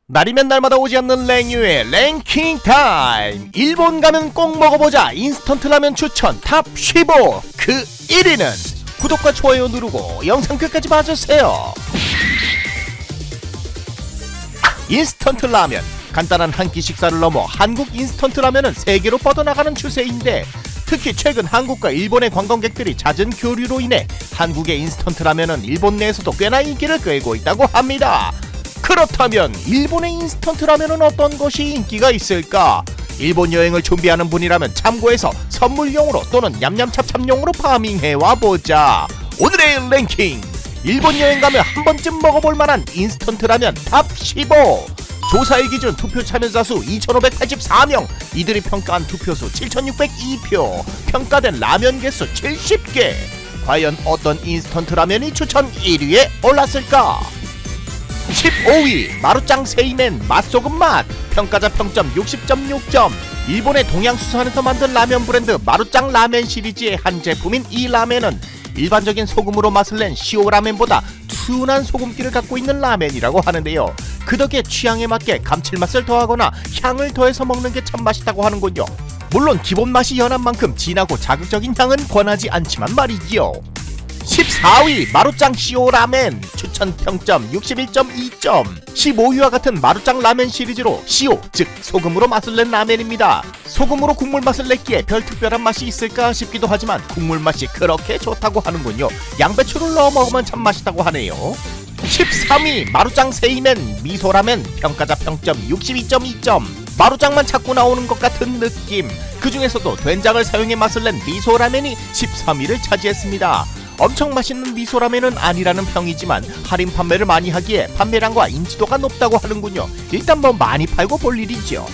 날이면 날마다 오지 않는 랭유의 랭킹 타임. 일본 가면 꼭 먹어보자 인스턴트 라면 추천 탑 15. 그 1위는 구독과 좋아요 누르고 영상 끝까지 봐주세요. 인스턴트 라면, 간단한 한 끼 식사를 넘어 한국 인스턴트 라면은 세계로 뻗어나가는 추세인데, 특히 최근 한국과 일본의 관광객들이 잦은 교류로 인해 한국의 인스턴트 라면은 일본 내에서도 꽤나 인기를 끌고 있다고 합니다. 그렇다면 일본의 인스턴트 라면은 어떤 것이 인기가 있을까? 일본 여행을 준비하는 분이라면 참고해서 선물용으로 또는 냠냠찹찹용으로 파밍해와보자. 오늘의 랭킹, 일본 여행 가면 한 번쯤 먹어볼 만한 인스턴트 라면 탑 15. 조사일 기준 투표 참여자 수 2,584명, 이들이 평가한 투표수 7,602표, 평가된 라면 개수 70개. 과연 어떤 인스턴트 라면이 추천 1위에 올랐을까? 15위 마루짱 세이멘 맛소금 맛, 평가자 평점 60.6점. 일본의 동양수산에서 만든 라면 브랜드 마루짱 라멘 시리즈의 한 제품인 이 라멘은 일반적인 소금으로 맛을 낸 시오라멘보다 둔한 소금기를 갖고 있는 라멘이라고 하는데요. 그 덕에 취향에 맞게 감칠맛을 더하거나 향을 더해서 먹는 게 참 맛있다고 하는군요. 물론 기본 맛이 연한 만큼 진하고 자극적인 향은 권하지 않지만 말이지요. 14위 마루짱 시오라멘, 추천 평점 61.2점. 15위와 같은 마루짱 라멘 시리즈로 시오, 즉 소금으로 맛을 낸 라멘입니다. 소금으로 국물 맛을 냈기에 별 특별한 맛이 있을까 싶기도 하지만 국물 맛이 그렇게 좋다고 하는군요. 양배추를 넣어 먹으면 참 맛있다고 하네요. 13위 마루짱 세이멘 미소라멘, 평가자 평점 62.2점. 마루짱만 자꾸 나오는 것 같은 느낌. 그 중에서도 된장을 사용해 맛을 낸 미소라멘이 13위를 차지했습니다. 엄청 맛있는 미소라멘은 아니라는 평이지만 할인 판매를 많이 하기에 판매량과 인지도가 높다고 하는군요. 일단 뭐 많이 팔고 볼 일이죠.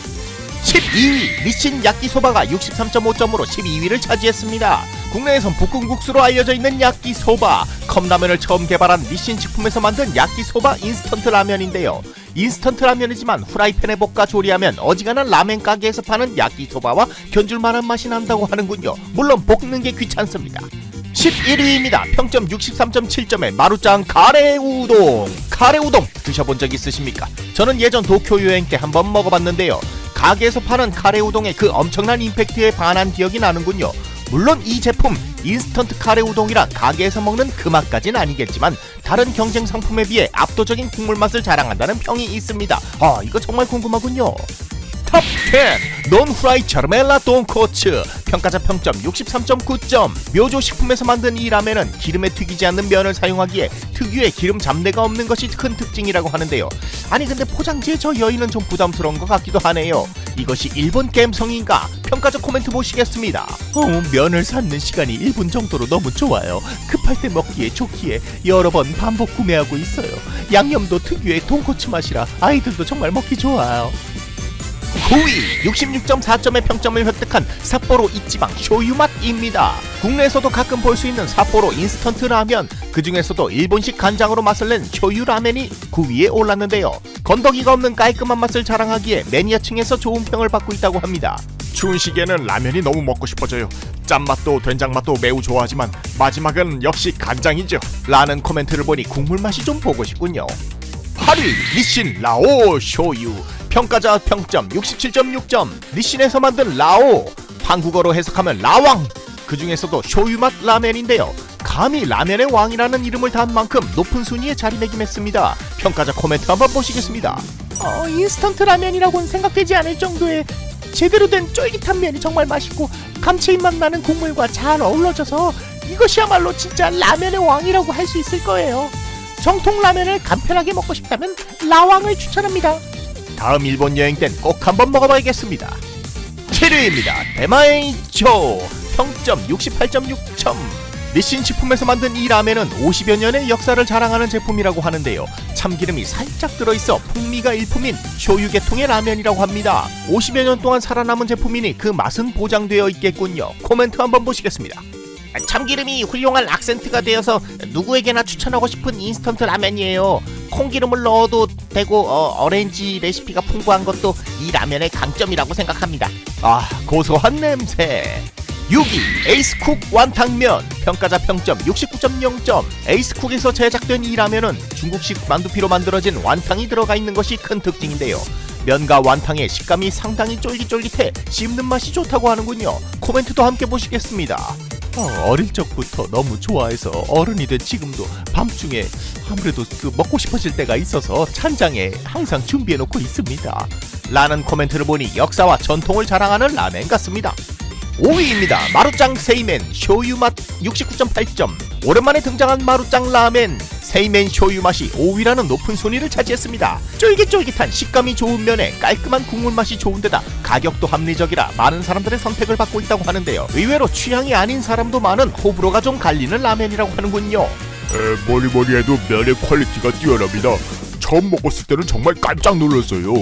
12위 니신 야끼소바가 63.5점으로 12위를 차지했습니다. 국내에선 볶음국수로 알려져 있는 야끼소바, 컵라면을 처음 개발한 니신 식품에서 만든 야끼소바 인스턴트 라면인데요. 인스턴트 라면이지만 후라이팬에 볶아 조리하면 어지간한 라멘 가게에서 파는 야끼소바와 견줄만한 맛이 난다고 하는군요. 물론 볶는 게 귀찮습니다. 11위입니다. 평점 63.7점의 마루짱 카레우동. 카레우동 드셔본 적 있으십니까? 저는 예전 도쿄 여행 때 한번 먹어봤는데요. 가게에서 파는 카레우동의 그 엄청난 임팩트에 반한 기억이 나는군요. 물론 이 제품 인스턴트 카레우동이라 가게에서 먹는 그 맛까진 아니겠지만 다른 경쟁 상품에 비해 압도적인 국물 맛을 자랑한다는 평이 있습니다. 이거 정말 궁금하군요. 탑 10 논후라이 차르멜라 돈코츠, 평가자 평점 63.9점. 묘조식품에서 만든 이 라멘은 기름에 튀기지 않는 면을 사용하기에 특유의 기름 잡내가 없는 것이 큰 특징이라고 하는데요. 아니 근데 포장지에 저 여인은 좀 부담스러운 것 같기도 하네요. 이것이 일본 갬성인가? 평가자 코멘트 보시겠습니다. 면을 삶는 시간이 1분 정도로 너무 좋아요. 급할 때 먹기에 좋기에 여러 번 반복 구매하고 있어요. 양념도 특유의 돈코츠 맛이라 아이들도 정말 먹기 좋아요. 9위 66.4점의 평점을 획득한 삿포로 이치방 쇼유맛입니다. 국내에서도 가끔 볼 수 있는 삿포로 인스턴트 라면, 그 중에서도 일본식 간장으로 맛을 낸 쇼유 라멘이 9위에 올랐는데요. 건더기가 없는 깔끔한 맛을 자랑하기에 매니아층에서 좋은 평을 받고 있다고 합니다. 추운 시기에는 라면이 너무 먹고 싶어져요. 짠맛도 된장맛도 매우 좋아하지만 마지막은 역시 간장이죠 라는 코멘트를 보니 국물 맛이 좀 보고 싶군요. 8위 니신 라오 쇼유, 평가자 평점 67.6점. 니신에서 만든 라오, 한국어로 해석하면 라왕, 그 중에서도 쇼유맛 라멘인데요. 감히 라면의 왕이라는 이름을 단 만큼 높은 순위에 자리매김했습니다. 평가자 코멘트 한번 보시겠습니다. 인스턴트 라면이라고는 생각되지 않을 정도의 제대로 된 쫄깃한 면이 정말 맛있고 감칠맛 나는 국물과 잘 어우러져서 이것이야말로 진짜 라면의 왕이라고 할 수 있을 거예요. 정통 라면을 간편하게 먹고 싶다면 라왕을 추천합니다. 다음 일본 여행 땐 꼭 한번 먹어봐야겠습니다. 7위입니다. 대마에이초, 평점 68.6점. 니신 식품에서 만든 이 라멘은 50여 년의 역사를 자랑하는 제품이라고 하는데요. 참기름이 살짝 들어있어 풍미가 일품인 쇼유 계통의 라면이라고 합니다. 50여 년 동안 살아남은 제품이니 그 맛은 보장되어 있겠군요. 코멘트 한번 보시겠습니다. 참기름이 훌륭한 악센트가 되어서 누구에게나 추천하고 싶은 인스턴트 라면이에요. 콩기름을 넣어도 되고 어렌지 레시피가 풍부한 것도 이 라면의 강점이라고 생각합니다. 고소한 냄새. 6위 에이스쿡 완탕면, 평가자 평점 69.0점. 에이스쿡에서 제작된 이 라면은 중국식 만두피로 만들어진 완탕이 들어가 있는 것이 큰 특징인데요. 면과 완탕의 식감이 상당히 쫄깃쫄깃해 씹는 맛이 좋다고 하는군요. 코멘트도 함께 보시겠습니다. 어릴 적부터 너무 좋아해서 어른이 된 지금도 밤중에 아무래도 먹고 싶어질 때가 있어서 찬장에 항상 준비해놓고 있습니다. 라는 코멘트를 보니 역사와 전통을 자랑하는 라멘 같습니다. 5위입니다. 마루짱 세이멘 쇼유맛 69.8점. 오랜만에 등장한 마루짱 라멘 세이멘 쇼유 맛이 5위라는 높은 순위를 차지했습니다. 쫄깃쫄깃한 식감이 좋은 면에 깔끔한 국물 맛이 좋은데다 가격도 합리적이라 많은 사람들의 선택을 받고 있다고 하는데요. 의외로 취향이 아닌 사람도 많은 호불호가 좀 갈리는 라멘이라고 하는군요. 뭐니 해도 면의 퀄리티가 뛰어납니다. 처음 먹었을 때는 정말 깜짝 놀랐어요.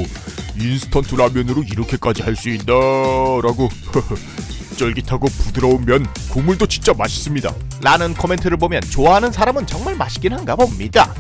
인스턴트 라면으로 이렇게까지 할 수 있나 라고. 쫄깃하고 부드러운 면, 국물도 진짜 맛있습니다. 라는 코멘트를 보면 좋아하는 사람은 정말 맛있긴 한가 봅니다.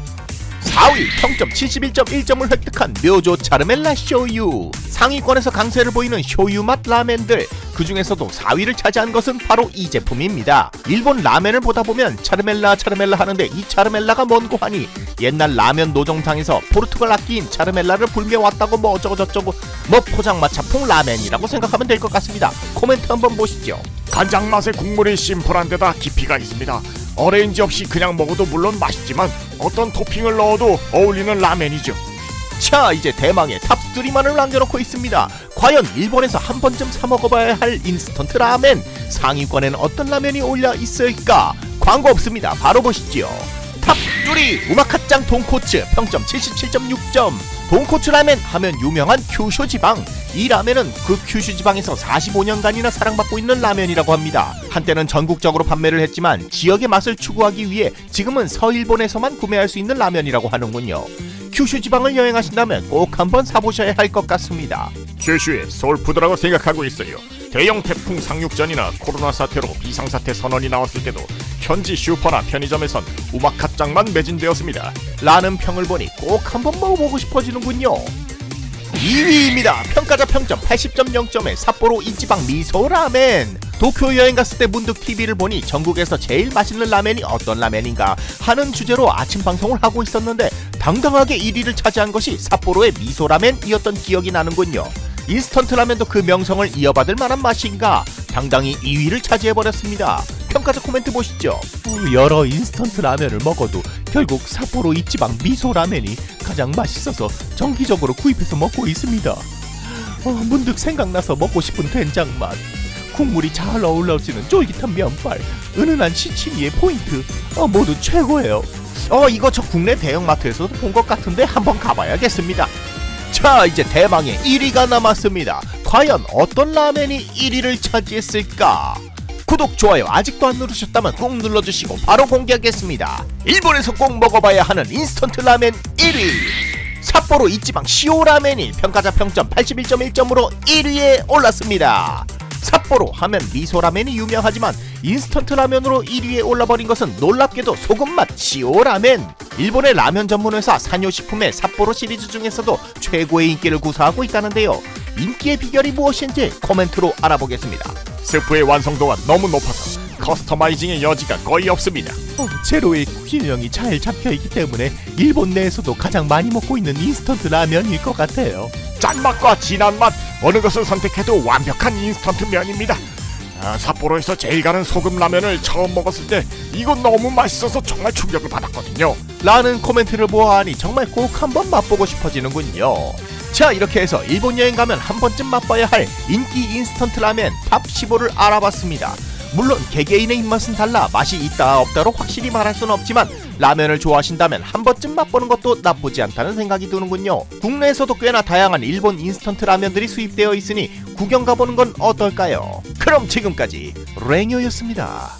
4위 평점 71.1점을 획득한 묘조 차르멜라 쇼유. 상위권에서 강세를 보이는 쇼유 맛 라멘들, 그 중에서도 4위를 차지한 것은 바로 이 제품입니다. 일본 라멘을 보다 보면 차르멜라 하는데 이 차르멜라가 뭔고 하니 옛날 라면 노정탕에서 포르투갈 악기인 차르멜라를 불며왔다고 뭐 어쩌고저쩌고 뭐 포장마차풍 라멘이라고 생각하면 될 것 같습니다. 코멘트 한번 보시죠. 간장 맛의 국물이 심플한 데다 깊이가 있습니다. 어레인지 없이 그냥 먹어도 물론 맛있지만 어떤 토핑을 넣어도 어울리는 라멘이죠. 자, 이제 대망의 탑3만을 남겨놓고 있습니다. 과연 일본에서 한 번쯤 사 먹어봐야 할 인스턴트 라멘, 상위권에는 어떤 라면이 올려 있을까? 광고 없습니다. 바로 보시죠. 탑3 우마카짱 돈코츠 평점 77.6점. 돈코츠 라멘 하면 유명한 큐슈 지방. 이 라멘은 그 큐슈 지방에서 45년간이나 사랑받고 있는 라멘이라고 합니다. 한때는 전국적으로 판매를 했지만 지역의 맛을 추구하기 위해 지금은 서일본에서만 구매할 수 있는 라면이라고 하는군요. 큐슈 지방을 여행하신다면 꼭 한번 사보셔야 할 것 같습니다. 큐슈의 소울푸드라고 생각하고 있어요. 대형 태풍 상륙전이나 코로나 사태로 비상사태 선언이 나왔을 때도 현지 슈퍼나 편의점에선 우마카짱만 매진되었습니다. 라는 평을 보니 꼭 한번 먹어보고 싶어지는군요. 2위입니다. 평가자 평점 80.0점의 삿포로 이치방 미소 라멘. 도쿄 여행 갔을 때 문득 TV를 보니 전국에서 제일 맛있는 라멘이 어떤 라멘인가 하는 주제로 아침 방송을 하고 있었는데 당당하게 1위를 차지한 것이 삿포로의 미소 라멘이었던 기억이 나는군요. 인스턴트 라면도 그 명성을 이어받을 만한 맛인가 당당히 2위를 차지해버렸습니다. 평가자 코멘트 보시죠. 여러 인스턴트 라면을 먹어도 결국 삿포로 이치방 미소 라면이 가장 맛있어서 정기적으로 구입해서 먹고 있습니다. 문득 생각나서 먹고 싶은 된장 맛, 국물이 잘 어우러지는 쫄깃한 면발, 은은한 시치미의 포인트, 모두 최고예요. 이거 저 국내 대형마트에서도 본 것 같은데 한번 가봐야겠습니다. 자, 이제 대망의 1위가 남았습니다. 과연 어떤 라멘이 1위를 차지했을까? 구독, 좋아요 아직도 안 누르셨다면 꼭 눌러주시고 바로 공개하겠습니다. 일본에서 꼭 먹어봐야 하는 인스턴트 라멘 1위, 삿포로 이치방 시오 라멘이 평가자 평점 81.1점으로 1위에 올랐습니다. 삿포로 하면 미소 라멘이 유명하지만 인스턴트 라면으로 1위에 올라버린 것은 놀랍게도 소금맛 시오 라멘. 일본의 라면 전문회사 산요식품의 삿포로 시리즈 중에서도 최고의 인기를 구사하고 있다는데요. 인기의 비결이 무엇인지 코멘트로 알아보겠습니다. 스프의 완성도가 너무 높아서 커스터마이징의 여지가 거의 없습니다. 재료의 균형이 잘 잡혀있기 때문에 일본 내에서도 가장 많이 먹고 있는 인스턴트 라면일 것 같아요. 짠맛과 진한 맛, 어느 것을 선택해도 완벽한 인스턴트 면입니다. 삿포로에서 제일 가는 소금 라면을 처음 먹었을 때 이거 너무 맛있어서 정말 충격을 받았거든요. 라는 코멘트를 보아하니 정말 꼭 한번 맛보고 싶어지는군요. 자, 이렇게 해서 일본 여행 가면 한 번쯤 맛봐야 할 인기 인스턴트 라면 탑 15를 알아봤습니다. 물론 개개인의 입맛은 달라 맛이 있다 없다로 확실히 말할 수는 없지만 라면을 좋아하신다면 한 번쯤 맛보는 것도 나쁘지 않다는 생각이 드는군요. 국내에서도 꽤나 다양한 일본 인스턴트 라면들이 수입되어 있으니 구경 가보는 건 어떨까요? 그럼 지금까지 랭요였습니다.